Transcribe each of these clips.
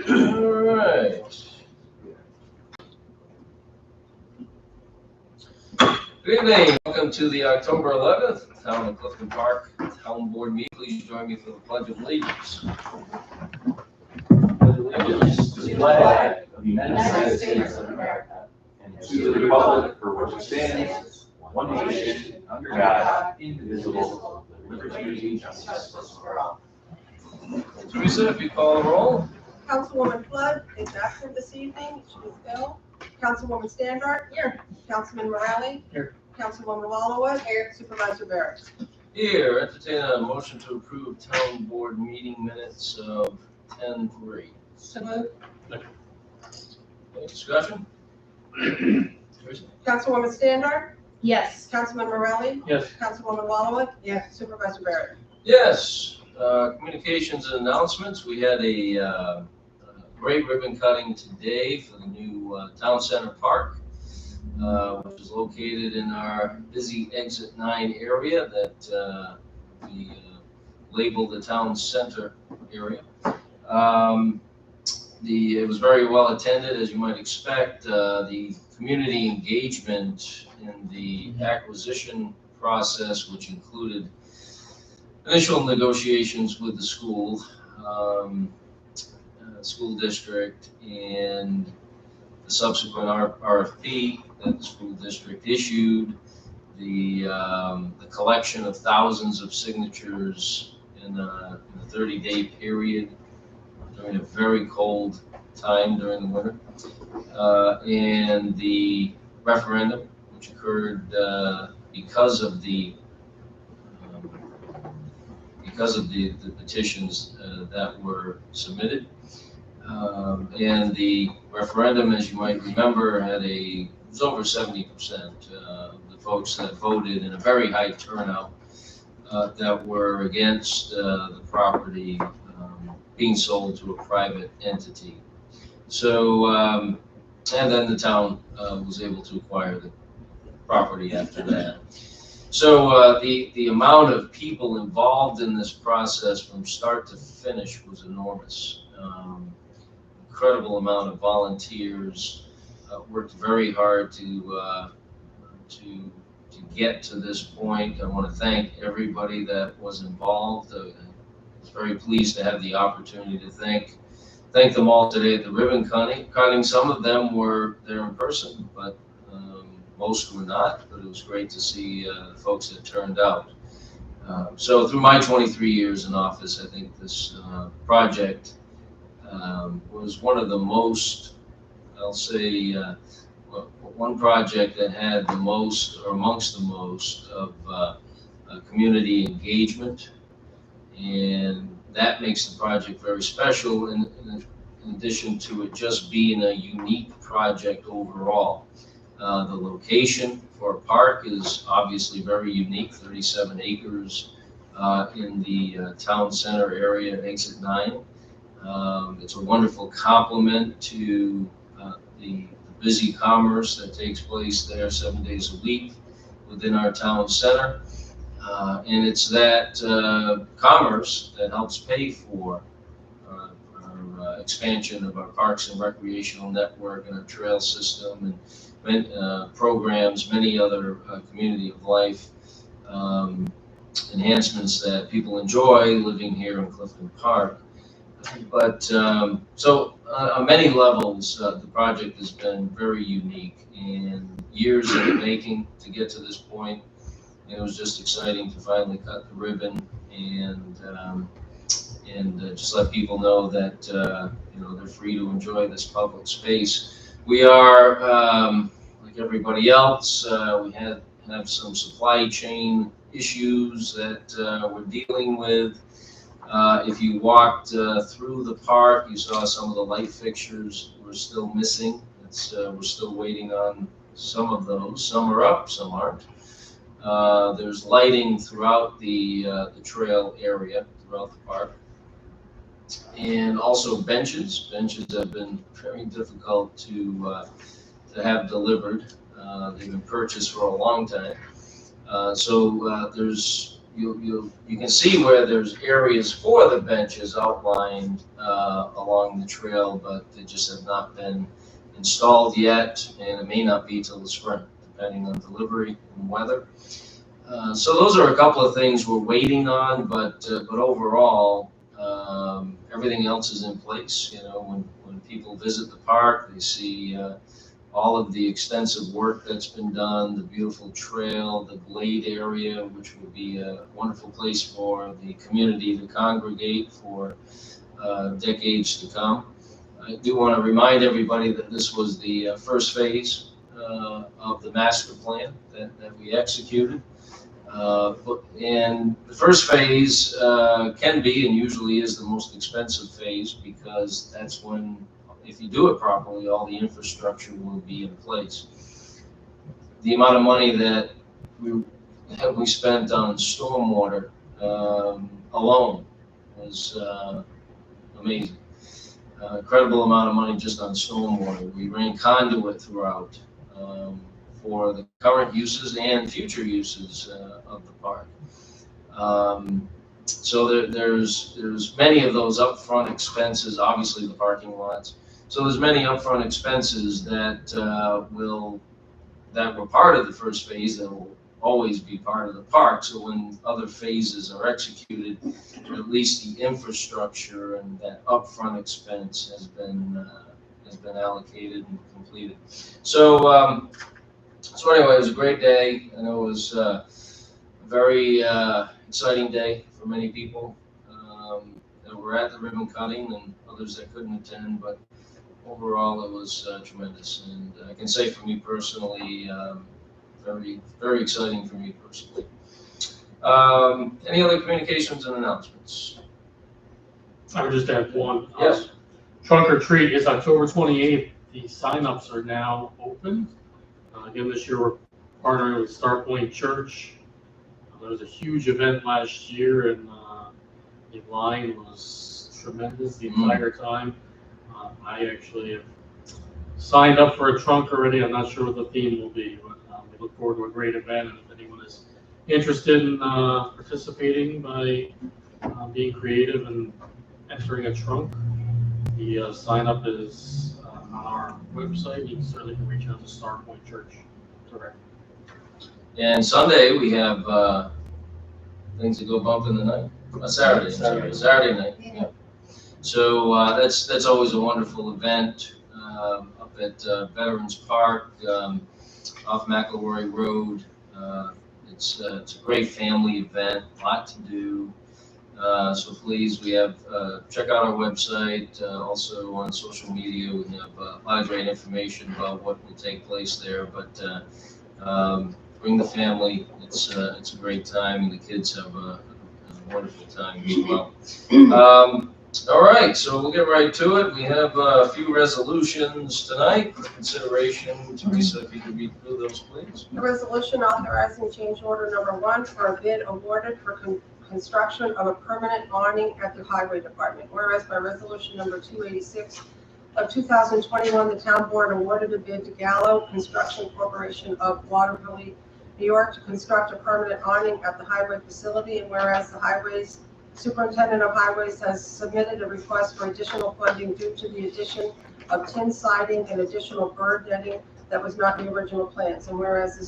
All right. Good evening. Welcome to the October 11th Town of Clifton Park Town Board meeting. Please join me for the Pledge of Allegiance. Allegiance to the flag of the United States of America and to the republic for which it stands, one nation, under God, indivisible, with liberty and justice for all. Teresa, if you call the roll. Councilwoman Flood is absent this evening. She is ill. Councilwoman Standart. Here. Councilman Morelli. Here. Councilwoman Wallowitz. Here. Supervisor Barrett. Here, entertain a motion to approve town board meeting minutes of 10:03. So moved. Any discussion? Teresa? Councilwoman Standart. Yes. Councilman Morelli. Yes. Councilwoman Wallowitz. Yes. Supervisor Barrett. Yes. Communications and announcements. We had a great ribbon cutting today for the new town center park, which is located in our busy exit 9 area that we labeled the town center area. It was very well attended, as you might expect. The community engagement in the acquisition process, which included initial negotiations with the school, school district, and the subsequent RFP that the school district issued, the collection of thousands of signatures in a 30-day period during a very cold time during the winter, and the referendum, which occurred because of the petitions that were submitted. And the referendum, as you might remember, it was over 70% of the folks that voted in a very high turnout that were against the property being sold to a private entity. So, and then the town was able to acquire the property after that. So the amount of people involved in this process from start to finish was enormous. Incredible amount of volunteers worked very hard to get to this point. I want to thank everybody that was involved. I was very pleased to have the opportunity to thank them all today at the ribbon cutting. Some of them were there in person, but most were not, but it was great to see the folks that turned out. So through my 23 years in office, I think this project was one of the most, I'll say, one project that had the most, or amongst the most, of community engagement. And that makes the project very special in addition to it just being a unique project overall. The location for a park is obviously very unique, 37 acres in the town center area at Exit 9. It's a wonderful complement to the busy commerce that takes place there 7 days a week within our town center. And it's that commerce that helps pay for our expansion of our parks and recreational network and our trail system and programs, many other community of life enhancements that people enjoy living here in Clifton Park. But so on many levels, the project has been very unique and years in the making to get to this point. And it was just exciting to finally cut the ribbon and just let people know that they're free to enjoy this public space. We are like everybody else. We have some supply chain issues that we're dealing with. If you walked through the park, you saw some of the light fixtures were still missing. We're still waiting on some of those. Some are up, some aren't. There's lighting throughout the trail area, throughout the park. And also benches. Benches have been very difficult to have delivered. They've been purchased for a long time. So there's you can see where there's areas for the benches outlined along the trail, but they just have not been installed yet, and it may not be till the spring, depending on delivery and weather. So those are a couple of things we're waiting on, but overall, everything else is in place. You know, when people visit the park, they see all of the extensive work that's been done, the beautiful trail, the glade area, which would be a wonderful place for the community to congregate for decades to come. I do want to remind everybody that this was the first phase of the master plan that we executed. And the first phase can be and usually is the most expensive phase, because that's when, if you do it properly, all the infrastructure will be in place. The amount of money that we spent on stormwater alone was amazing. Incredible amount of money just on stormwater. We ran conduit throughout for the current uses and future uses of the park. So there's many of those upfront expenses, obviously the parking lots. So there's many upfront expenses that were part of the first phase that will always be part of the park. So when other phases are executed, at least the infrastructure and that upfront expense has been allocated and completed. So so anyway, it was a great day. I know it was a very exciting day for many people that were at the ribbon cutting and others that couldn't attend, but overall it was tremendous. And I can say for me personally, very, very exciting for me personally. Any other communications and announcements? I would just add one. Yes. Trunk or Treat is October 28th. The signups are now open. Again, this year we're partnering with Star Point Church. There was a huge event last year, and the line was tremendous the entire time. I actually have signed up for a trunk already. I'm not sure what the theme will be, but we look forward to a great event. And if anyone is interested in participating by being creative and entering a trunk, the sign up is on our website. You certainly can reach out to Star Point Church directly. And Sunday we have things that go bump in the night. Saturday night. Yeah. So that's always a wonderful event up at Veterans Park off McElroy Road. It's a great family event, a lot to do. So please, we have check out our website. Also on social media, we have a lot of great information about what will take place there. But bring the family. It's a great time, and the kids have a wonderful time as well. All right, so we'll get right to it. We have a few resolutions tonight for consideration. Teresa, if you could read through those, please. A resolution authorizing change order number 1 for a bid awarded for construction of a permanent awning at the Highway Department. Whereas by resolution number 286 of 2021, the town board awarded a bid to Gallo Construction Corporation of Waterville, New York, to construct a permanent awning at the highway facility. And whereas the highways Superintendent of Highways has submitted a request for additional funding due to the addition of tin siding and additional bird netting that was not in the original plans. And whereas the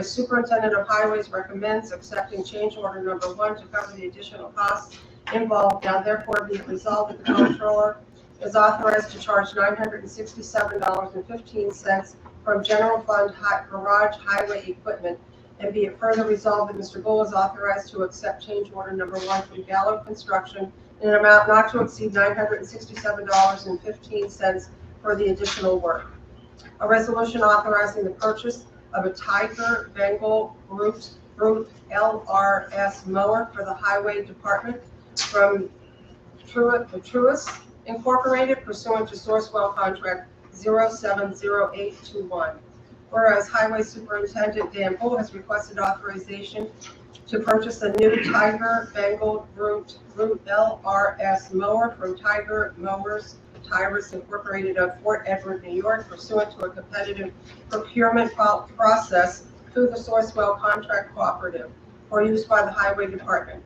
Superintendent of Highways recommends accepting change order number 1 to cover the additional costs involved. Now therefore be it resolved that the comptroller is authorized to charge $967.15 from general fund garage highway equipment. And be it further resolved that Mr. Bull is authorized to accept change order number 1 from Gallo Construction in an amount not to exceed $967.15 for the additional work. A resolution authorizing the purchase of a Tiger Bengal Root LRS mower for the Highway Department from Truist Incorporated pursuant to Sourcewell Contract 070821. Whereas Highway Superintendent Dan Bull has requested authorization to purchase a new Tiger Bengal Root LRS mower from Tiger Mowers Tyrus Incorporated of Fort Edward, New York, pursuant to a competitive procurement process through the Sourcewell Contract Cooperative. for use by the Highway Department.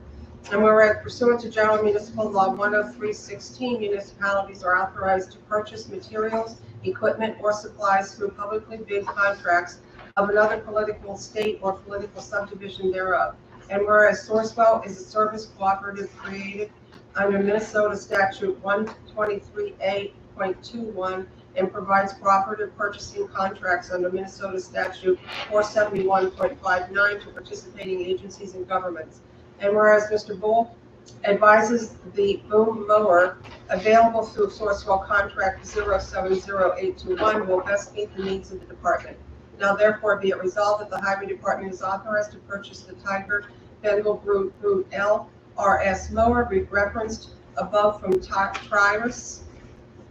And whereas pursuant to General Municipal Law 103-16, municipalities are authorized to purchase materials, equipment, or supplies through publicly bid contracts of another political state or political subdivision thereof. And whereas Sourcewell is a service cooperative created under Minnesota Statute 123A.21 and provides cooperative purchasing contracts under Minnesota Statute 471.59 to participating agencies and governments. And whereas Mr. Bull advises the boom mower available through Sourcewell contract 070821 will best meet the needs of the department. Now therefore be it resolved that the Highway Department is authorized to purchase the Tiger Bengal Brute LRS mower referenced above from Trius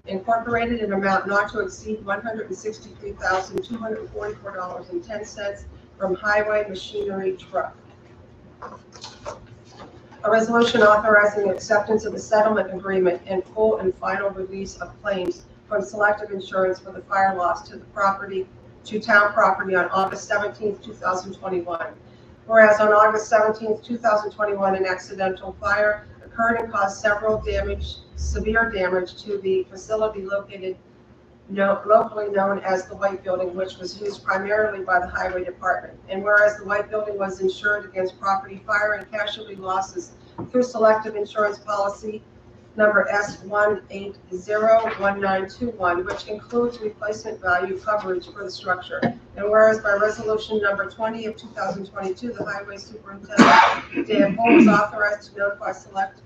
Incorporated in amount not to exceed $163,244.10 from Highway Machinery Truck. A resolution authorizing acceptance of the settlement agreement and full and final release of claims from Selective Insurance for the fire loss to town property on August 17, 2021. Whereas on August 17, 2021, an accidental fire occurred and caused severe damage to the facility located locally known as the White Building, which was used primarily by the Highway Department. And whereas the White Building was insured against property, fire, and casualty losses through Selective Insurance Policy number S1801921, which includes replacement value coverage for the structure. And whereas by resolution number 20 of 2022, the Highway Superintendent Dan Bull is authorized to notify Selective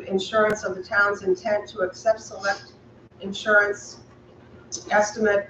Insurance of the town's intent to accept Select Insurance estimate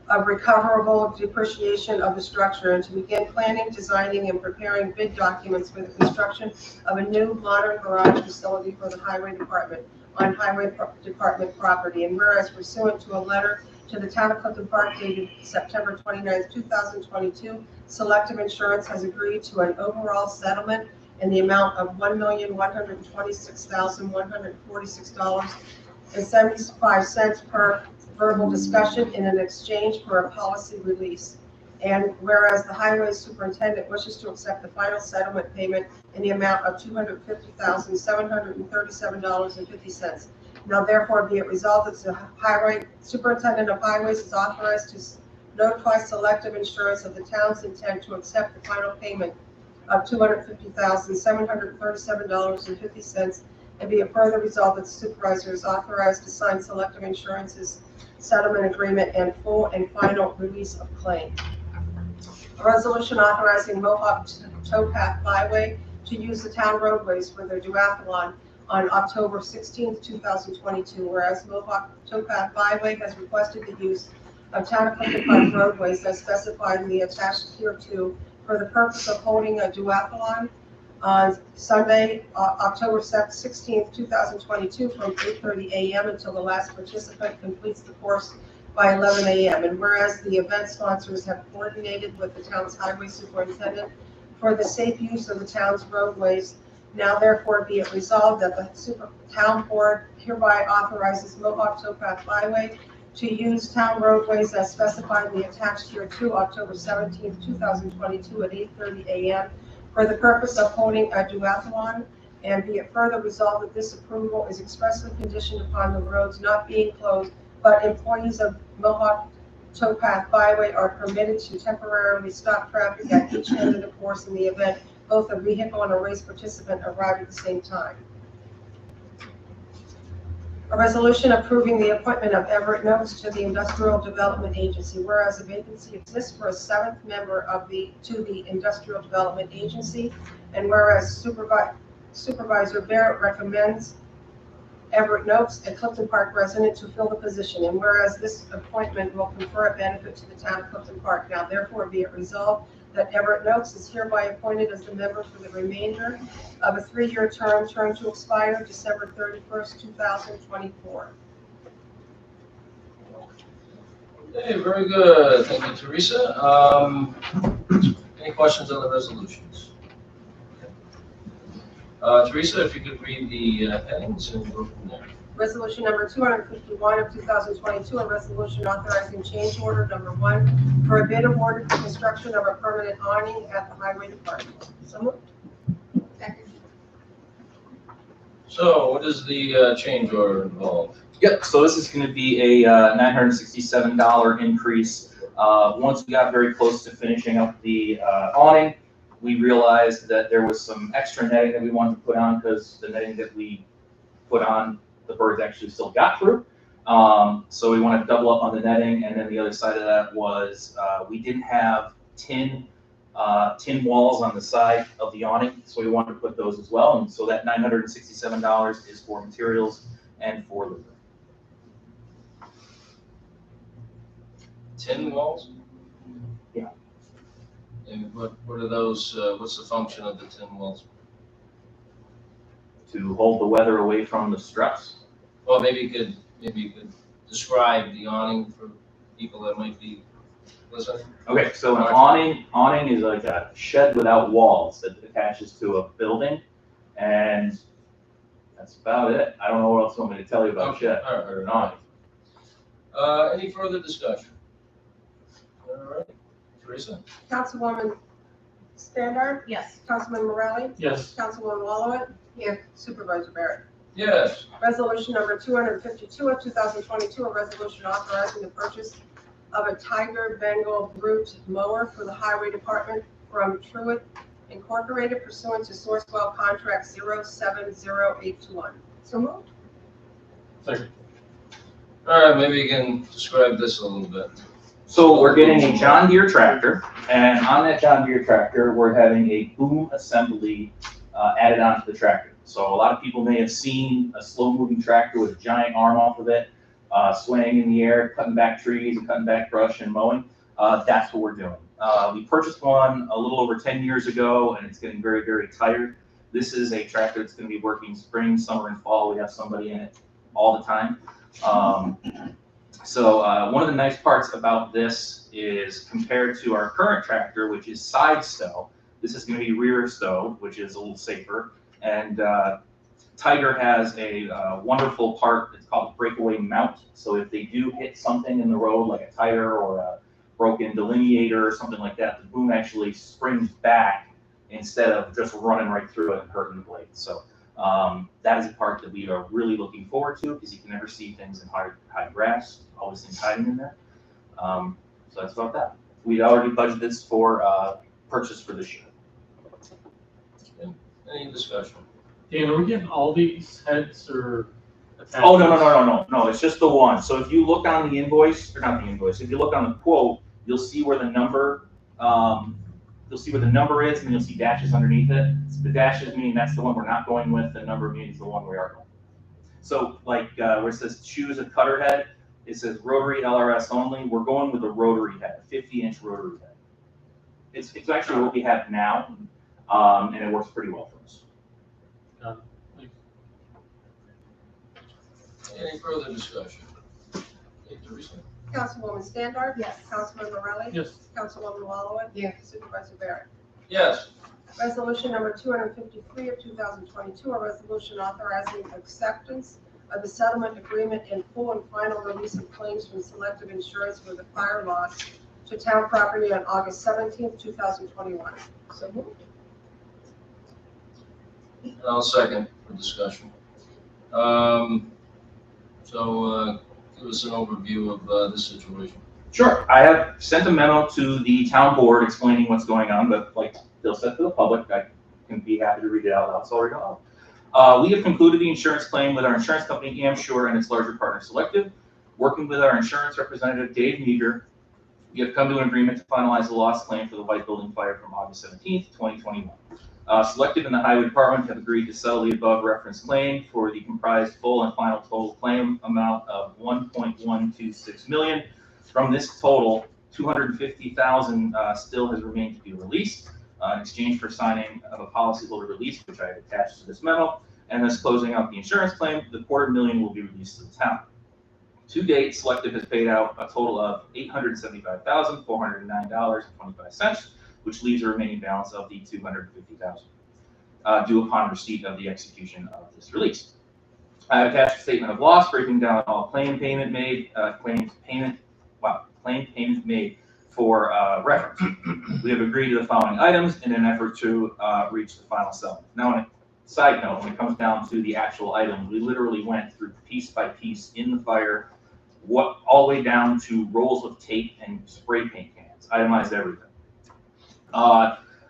of recoverable depreciation of the structure and to begin planning, designing, and preparing bid documents for the construction of a new modern garage facility for the Highway Department on Highway Department property. And whereas pursuant to a letter to the Town of Clifton Park dated September 29, 2022, Selective Insurance has agreed to an overall settlement in the amount of $1,126,146.75 per verbal discussion in an exchange for a policy release. And whereas the Highway Superintendent wishes to accept the final settlement payment in the amount of $250,737.50. Now therefore be it resolved that the Highway Superintendent of Highways is authorized to notify Selective Insurance of the town's intent to accept the final payment of $250,737.50, and be it further resolved that the supervisor is authorized to sign Selective Insurance's settlement agreement and full and final release of claim. A resolution authorizing Mohawk Towpath Byway to use the town roadways for their duathlon on October 16, 2022, whereas Mohawk Towpath Byway has requested the use of Town of Clifton Park roadways as specified in the attached hereto for the purpose of holding a duathlon on Sunday, October 16, 2022 from 8:30 a.m. until the last participant completes the course by 11 a.m. And whereas the event sponsors have coordinated with the town's highway superintendent for the safe use of the town's roadways, now therefore be it resolved that the town board hereby authorizes Mohawk Towpath Byway to use town roadways as specified in the attached hereto October 17, 2022 at 8:30 a.m. for the purpose of holding a duathlon, and be it further resolved that this approval is expressly conditioned upon the roads not being closed, but employees of Mohawk Towpath Byway are permitted to temporarily stop traffic at each end of the course in the event both a vehicle and a race participant arrive at the same time. A resolution approving the appointment of Everett Noakes to the Industrial Development Agency, whereas a vacancy exists for a seventh member to the Industrial Development Agency, and whereas Supervisor Barrett recommends Everett Noakes, a Clifton Park resident, to fill the position, and whereas this appointment will confer a benefit to the town of Clifton Park, now therefore be it resolved that Everett Noakes is hereby appointed as the member for the remainder of a 3-year term to expire December 31st, 2024. Okay, very good. Thank you, Teresa. Any questions on the resolutions? Teresa, if you could read the headings and go from there. Resolution number 251 of 2022, a resolution authorizing change order number 1 for a bid awarded for construction of a permanent awning at the Highway Department. So moved. Second. So what is the change order involved? Yep, so this is gonna be a $967 increase. Once we got very close to finishing up the awning, we realized that there was some extra netting that we wanted to put on because the netting that we put on, the birds actually still got through. So we wanted to double up on the netting, and then the other side of that was we didn't have tin walls on the side of the awning, so we wanted to put those as well. And so that $967 is for materials and for labor. Tin walls? Yeah. And what are those, what's the function of the tin walls? To hold the weather away from the struts. Well, maybe you could describe the awning for people that might be listening. Okay, so an awning is like a shed without walls that attaches to a building, and that's about it. I don't know what else you want me to tell you about Okay, shed all right, or an awning. Any further discussion? All right, Teresa? Councilwoman Standard, Yes. Councilman Morelli, Yes. Councilwoman Wallowit, Supervisor Barrett. Yes. Resolution number 252 of 2022, a resolution authorizing the purchase of a Tiger Bengal Brute mower for the Highway Department from Truitt Incorporated pursuant to Sourcewell Contract 070821. So moved. Second. All right, maybe you can describe this a little bit. So we're getting a John Deere tractor, and on that John Deere tractor, we're having a boom assembly added onto the tractor. So a lot of people may have seen a slow-moving tractor with a giant arm off of it, swaying in the air, cutting back trees and cutting back brush and mowing. That's what we're doing. We purchased one a little over 10 years ago, and it's getting very, very tired. This is a tractor that's going to be working spring, summer, and fall. We have somebody in it all the time. So one of the nice parts about this is compared to our current tractor, which is side stow, this is going to be rear stow, which is a little safer. And Tiger has a wonderful part, it's called breakaway mount. So if they do hit something in the road, like a tire or a broken delineator or something like that, the boom actually springs back instead of just running right through it and hurting the blade. So that is a part that we are really looking forward to, because you can never see things in high grass, always things hiding in there. So that's about that. We'd already budgeted this for purchase for this year. Any discussion? Dan, are we getting all these heads or attachments? Oh, no, it's just the one. So if you look on the invoice, or not the invoice, if you look on the quote, you'll see where the number, is, and you'll see dashes underneath it. The dashes mean that's the one we're not going with, the number means the one we are going with. So like where it says choose a cutter head, it says rotary LRS only. We're going with a rotary head, a 50-inch rotary head. It's actually what we have now, and it works pretty well for us. Any further discussion? Hey, Teresa? Councilwoman Standard, Yes. Councilman Morelli, Yes. Councilwoman Wallowit, Supervisor Barrett. Yes. Resolution number 253 of 2022, a resolution authorizing acceptance of the settlement agreement in full and final release of claims from Selective Insurance for the fire loss to town property on August 17, 2021. So moved. And I'll second for discussion. Give us an overview of this situation. Sure. I have sent a memo to the town board explaining what's going on, but like Bill said to the public, I can be happy to read it out loud. It's already out. We have concluded the insurance claim with our insurance company, Amsure, and its larger partner, Selective. Working with our insurance representative, Dave Meager, we have come to an agreement to finalize the loss claim for the White Building fire from August 17th, 2021. Selective and the Highway Department have agreed to settle the above referenced claim for the comprised full and final total claim amount of $1.126 million. From this total, $250,000 still has remained to be released in exchange for signing of a policyholder release, which I have attached to this memo, and thus closing out the insurance claim. The $250,000 will be released to the town. To date, Selective has paid out a total of $875,409.25, which leaves a remaining balance of the $250,000 due upon receipt of the execution of this release. I attached a statement of loss breaking down all claim payment made for reference. We have agreed to the following items in an effort to reach the final settlement. Now, on a side note, when it comes down to the actual items, we literally went through piece by piece in the fire, all the way down to rolls of tape and spray paint cans, itemized everything.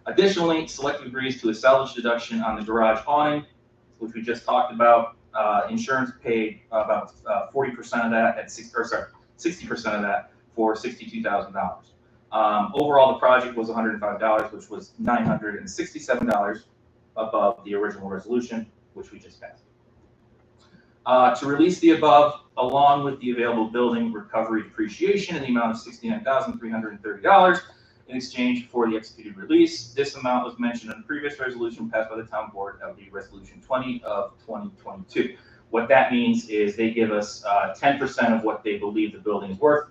Additionally, Selective agrees to a salvage deduction on the garage awning, which we just talked about. Insurance paid about 40% of that at 60% of that for $62,000. Overall, the project was $105, which was $967 above the original resolution, which we just passed. To release the above, along with the available building recovery depreciation in the amount of $69,330 in exchange for the executed release. This amount was mentioned in the previous resolution passed by the town board of the resolution 20 of 2022. What that means is they give us 10% of what they believe the building is worth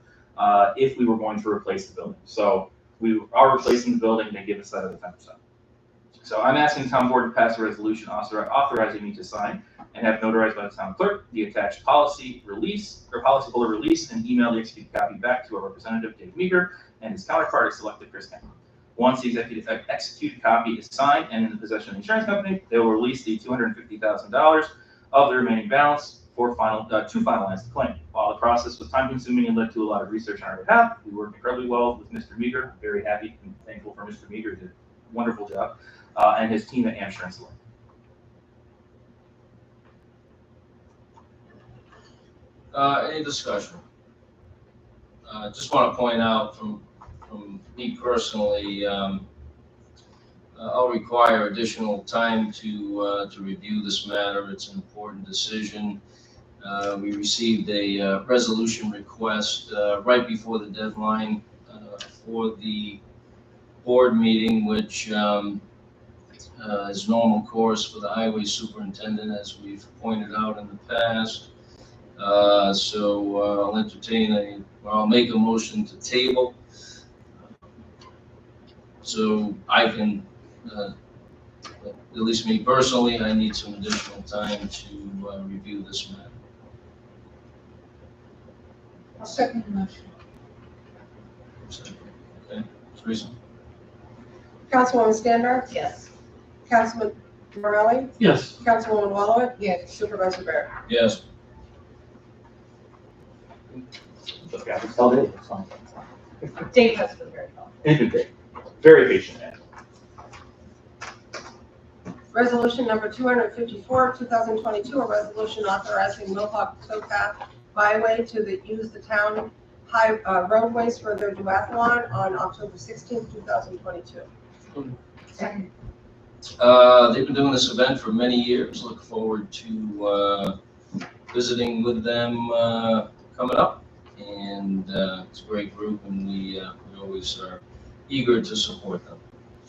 if we were going to replace the building. So we are replacing the building, they give us that other 10%. So I'm asking the town board to pass a resolution authorizing me to sign and have notarized by the town clerk the attached policy release or policy holder release and email the executed copy back to our representative Dave Meager and his counterpart is Selective Chris Kemp. Once the executed copy is signed and in the possession of the insurance company, they will release the $250,000 of the remaining balance for to finalize the claim. While the process was time consuming and led to a lot of research on our behalf, we worked incredibly well with Mr. Meager. I'm very happy and thankful for Mr. Meager, did a wonderful job, and his team at Amsurance Select. Any discussion? Just want to point out from me personally, I'll require additional time to review this matter. It's an important decision. We received a resolution request right before the deadline for the board meeting, which is normal course for the highway superintendent, as we've pointed out in the past. So I'll make a motion to table. So I can, at least me personally, I need some additional time to review this matter. I'll second the motion. Okay, Teresa? Councilwoman Stanbar? Yes. Councilman Morelli? Yes. Councilwoman Wallowit? Yes. Supervisor Barrett? Yes. Okay, I can tell Dave, it's fine. Dave has been very helpful. He's been great. Very patient man. Resolution number 254 of 2022, a resolution authorizing Mohawk Towpath Byway to use the town roadways for their duathlon on October 16, 2022. Second. They've been doing this event for many years. Look forward to visiting with them coming up. And it's a great group, and we always are eager to support them.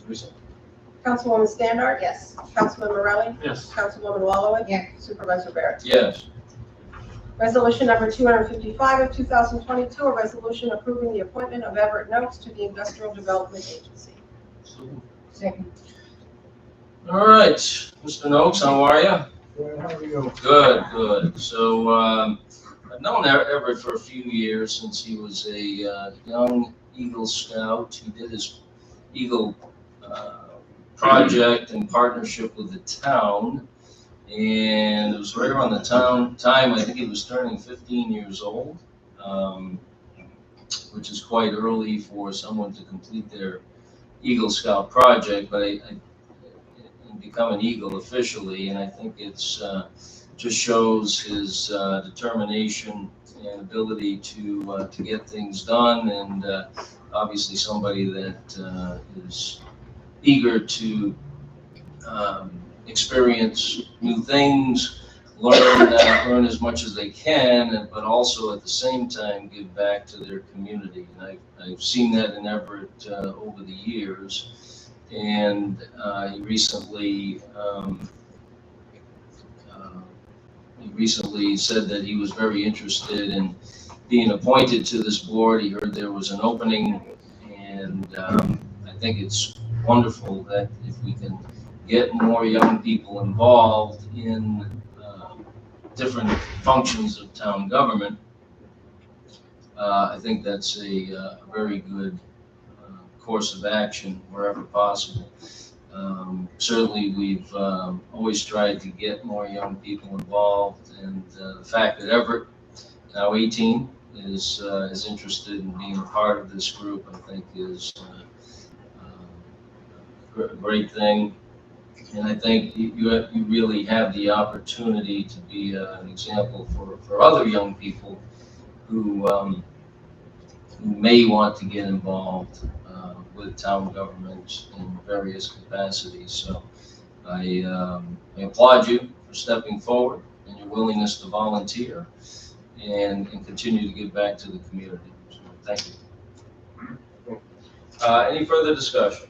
Teresa? Councilwoman Standard? Yes. Councilman Morelli? Yes. Councilwoman Wallowit? Yes. Supervisor Barrett? Yes. Resolution number 255 of 2022, a resolution approving the appointment of Everett Noakes to the Industrial Development Agency. Second. All right, Mr. Noakes, how are you? Good, how are you? Good, good. So I've known Everett for a few years, since he was a young Eagle Scout. He did his Eagle project in partnership with the town, and it was right around the time I think he was turning 15 years old, which is quite early for someone to complete their Eagle Scout project, but I become an Eagle officially, and I think it's just shows his determination and ability to get things done, and obviously somebody that is eager to experience new things, learn as much as they can, but also at the same time give back to their community. And I've seen that in Everett over the years, and he recently said that he was very interested in being appointed to this board. He heard there was an opening, and I think it's wonderful that if we can get more young people involved in different functions of town government. I think that's a very good course of action wherever possible. Certainly, we've always tried to get more young people involved, and the fact that Everett, now 18, is interested in being a part of this group, I think is a great thing. And I think you really have the opportunity to be an example for other young people who may want to get involved with town government in various capacities. So I applaud you for stepping forward and your willingness to volunteer and continue to give back to the community. So thank you. Any further discussion?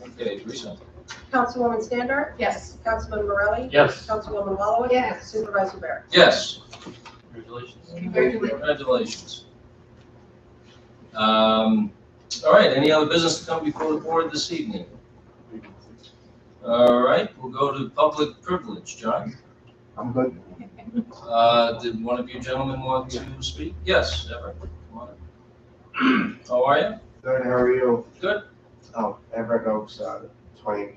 Okay, Teresa. Councilwoman Standard? Yes. Councilman Morelli? Yes. Councilwoman Wallowitz? Yes. Supervisor Barrett? Yes. Congratulations. Congratulations. All right, any other business to come before the board this evening? All right, we'll go to public privilege. John? I'm good. Did one of you gentlemen want to speak? Yes, Everett, come on up. How are you? Good, how are you? Good. Oh, Everett Oaks, 20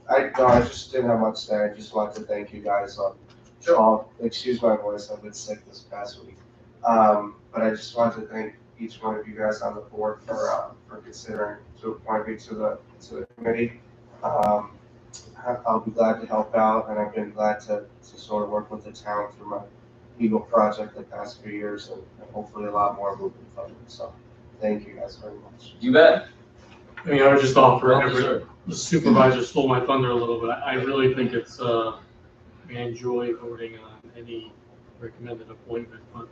I just didn't have much to say. I just wanted to thank you guys. Excuse my voice, I've been sick this past week. But I just wanted to thank each one of you guys on the board for considering to appoint me to the committee. I'll be glad to help out, and I've been glad to sort of work with the town through my Eagle project the past few years, and hopefully a lot more moving forward. So thank you guys very much. You bet. I mean, I would just offer, Well Everett, deserved. the supervisor stole my thunder a little bit. I really think it's, I enjoy voting on any recommended appointment, but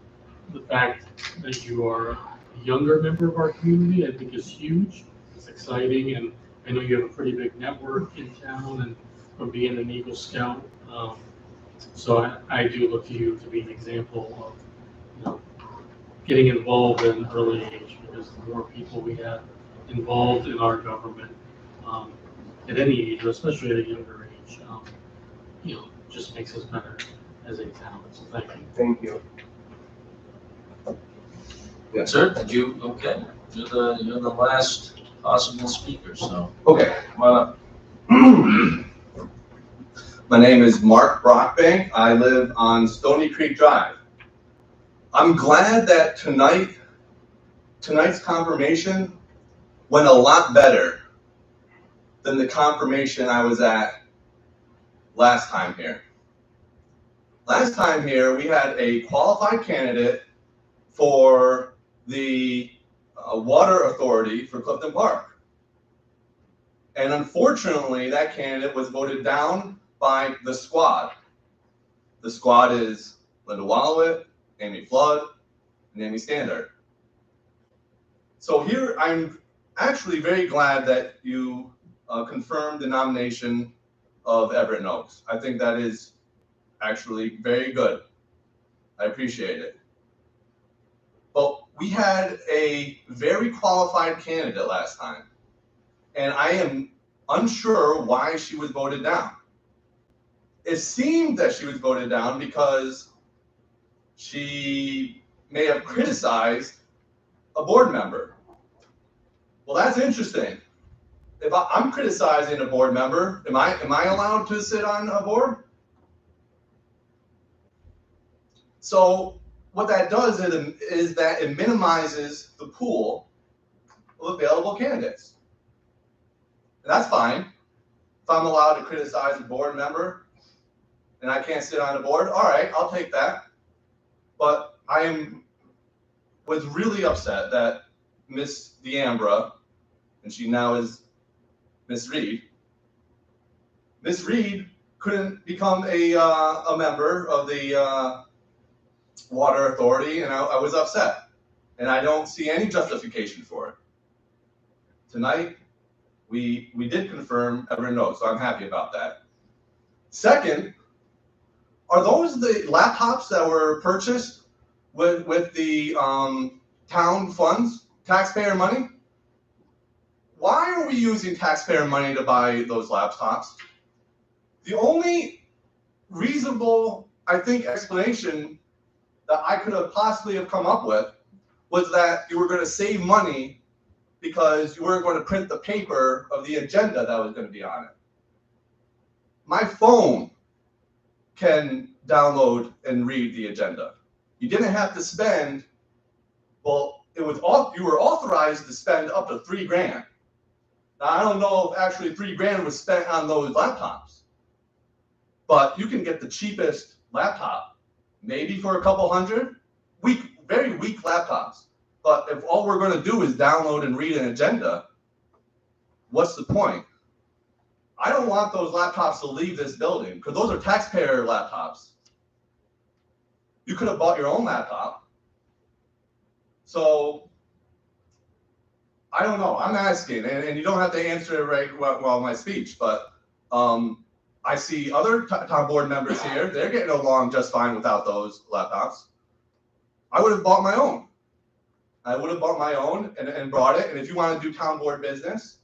the fact that you are a younger member of our community, I think is huge. It's exciting, and I know you have a pretty big network in town and from being an Eagle Scout. So I do look to you to be an example of, getting involved at an early age, because the more people we have involved in our government, at any age, or especially at a younger age, just makes us better as a town. So thank you. Thank you. Yes, sir. Did you? Okay. You're the last possible speaker. So Okay, come on up. my name is Mark Brockbank. I live on Stony Creek Drive. I'm glad that tonight's confirmation went a lot better than the confirmation I was at last time here. Last time here, we had a qualified candidate for the water authority for Clifton Park. And unfortunately, that candidate was voted down by the squad. The squad is Linda Wallowitz, Amy Flood, and Amy Standard. So here, I'm actually very glad that you confirmed the nomination of Everett Oaks. I think that is actually very good. I appreciate it. But we had a very qualified candidate last time, and I am unsure why she was voted down. It seemed that she was voted down because she may have criticized a board member. Well, that's interesting. If I'm criticizing a board member, am I allowed to sit on a board? So what that does is that it minimizes the pool of available candidates. And that's fine. If I'm allowed to criticize a board member and I can't sit on a board, all right, I'll take that. But was really upset that Miss D'Ambra, and she now is Miss Reed. Miss Reed couldn't become a member of the Water Authority, and I was upset. And I don't see any justification for it. Tonight, we did confirm Everett Oaks, so I'm happy about that. Second, are those the laptops that were purchased with the town funds, taxpayer money? Why are we using taxpayer money to buy those laptops? The only reasonable, I think, explanation that I could have possibly have come up with was that you were going to save money because you weren't going to print the paper of the agenda that was going to be on it. My phone can download and read the agenda. You didn't have to spend, well, you were authorized to spend up to $3,000. Now, I don't know if actually $3,000 was spent on those laptops, but you can get the cheapest laptop, maybe for a couple hundred, very weak laptops. But if all we're going to do is download and read an agenda, what's the point? I don't want those laptops to leave this building because those are taxpayer laptops. You could have bought your own laptop. So I don't know. I'm asking, and you don't have to answer it right while my speech, but I see other town board members here. They're getting along just fine without those laptops. I would have bought my own. I would have bought my own and brought it. And if you want to do town board business,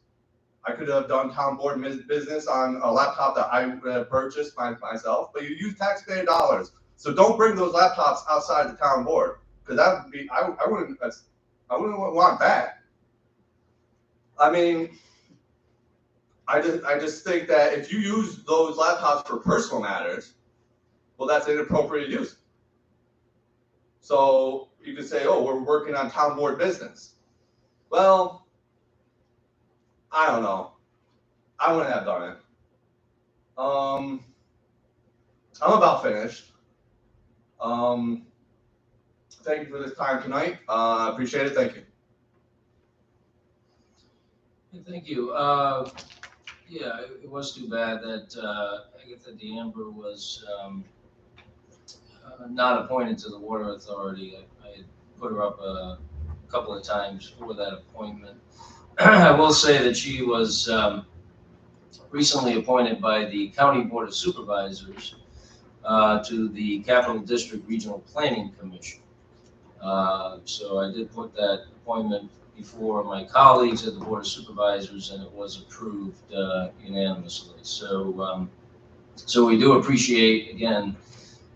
I could have done town board business on a laptop that I purchased myself. But you use taxpayer dollars, so don't bring those laptops outside the town board because that would be I wouldn't want that. I mean, I just think that if you use those laptops for personal matters, well, that's inappropriate use. So you could say, oh, we're working on town board business. Well, I don't know. I wouldn't have done it. I'm about finished. Thank you for this time tonight. I appreciate it. Thank you. Thank you. Yeah, it was too bad that Agatha DeAmber was not appointed to the Water Authority. I had put her up a couple of times for that appointment. I will say that she was recently appointed by the County Board of Supervisors to the Capital District Regional Planning Commission. So I did put that appointment before my colleagues at the Board of Supervisors, and it was approved unanimously. So, so we do appreciate, again,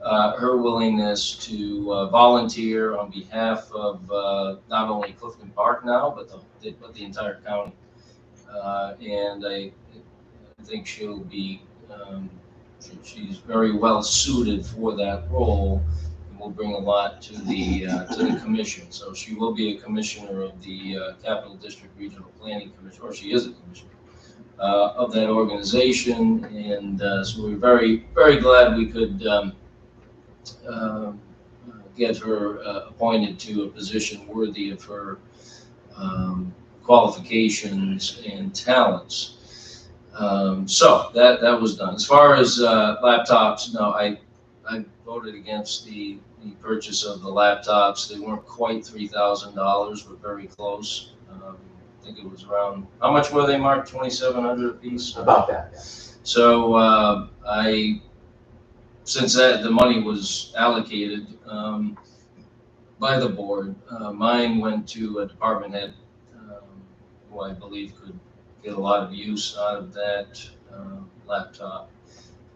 her willingness to volunteer on behalf of not only Clifton Park now, but the entire county. And I think she'll be, she's very well suited for that role. Will bring a lot to the commission. So she will be a commissioner of the Capital District Regional Planning Commission, or she is a commissioner of that organization. And so we're very, very glad we could get her appointed to a position worthy of her qualifications and talents. So that was done. As far as laptops, no, I voted against the purchase of the laptops. They weren't quite $3,000, but very close. I think it was around, how much were they, Mark? 2,700 a piece? About that, yeah. So since the money was allocated by the board, mine went to a department head who I believe could get a lot of use out of that laptop.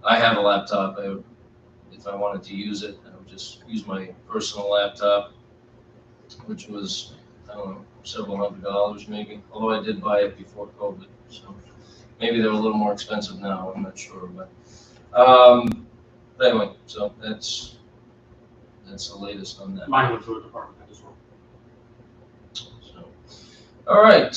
I have a laptop. If I wanted to use it, I would just use my personal laptop, which was, I don't know, several $100 maybe, although I did buy it before COVID, so maybe they're a little more expensive now, I'm not sure, but anyway, so that's the latest on that. Mine went to a department head as well. So, all right.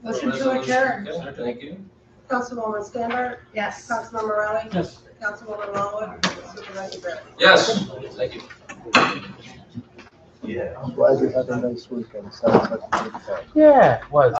Motion to adjourn. Okay, thank you. Councilwoman Standard, Yes. Councilman Morelli, Yes. Councilwoman Longwood, Supervisor Barry. Yes, thank you. Yeah. I'm glad you had a nice weekend. Sounds like a good time. Yeah, it was.